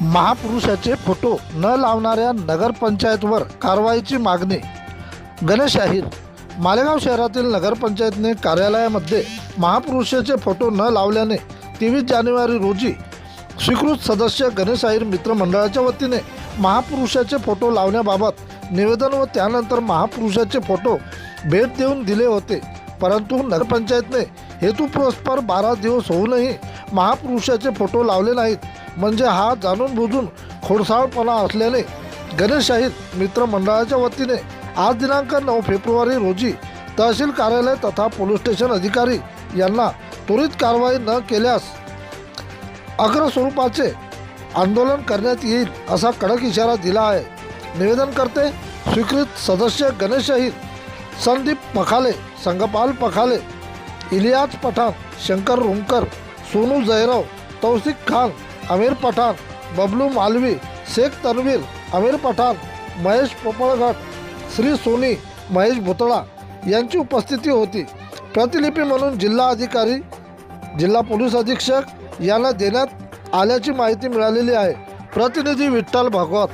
महापुरुषाचे photo न लावणाऱ्या नगरपंचायतवर कारवाईची मागणी. गणेश अहिर. मालेगाव शहरातील नगरपंचायतने कार्यालयामध्ये महापुरुषाचे फोटो न लावल्याने 23 जानेवारी रोजी स्वीकृत सदस्य गणेश अहिर मित्र मंडळाच्या वतीने महापुरुषाचे फोटो लावण्याबाबत निवेदन व त्यानंतर महापुरुषाचे फोटो भेट देऊन दिले होते. परंतु नगरपंचायतने हेतुपुरस्पर 12 दिवस होऊनही महापुरुषाचे फोटो लावले नाहीत. म्हणजे हा जाणून बुजून खोडसाळपणा असल्याने गणेश अहिर मित्र मंडळाच्या वतीने आज दिनांक 9 फेब्रुवारी रोजी तहसील कार्यालय तथा पोलीस स्टेशन अधिकारी यांना त्वरित कारवाई न केल्यास अग्र स्वरूपाचे आंदोलन करण्यात येईल असा कडक इशारा दिला आहे. निवेदनकर्ते स्वीकृत सदस्य गणेश अहिर, संदीप पखाले, संगपाल पखाले, इलियास पठाण, शंकर रुमकर, सोनू जयराव, तौसिक खान, आमिर पठाण, बबलू मालवी, शेख तनवीर, आमिर पठाण, महेश पोपळघट, श्री सोनी, महेश भुतळा यांची उपस्थिती होती. प्रतिलिपी म्हणून जिल्हा अधिकारी, जिल्हा पोलीस अधीक्षक यांना देण्यात आल्याची माहिती मिळालेली आहे. प्रतिनिधी विठ्ठल भागवत.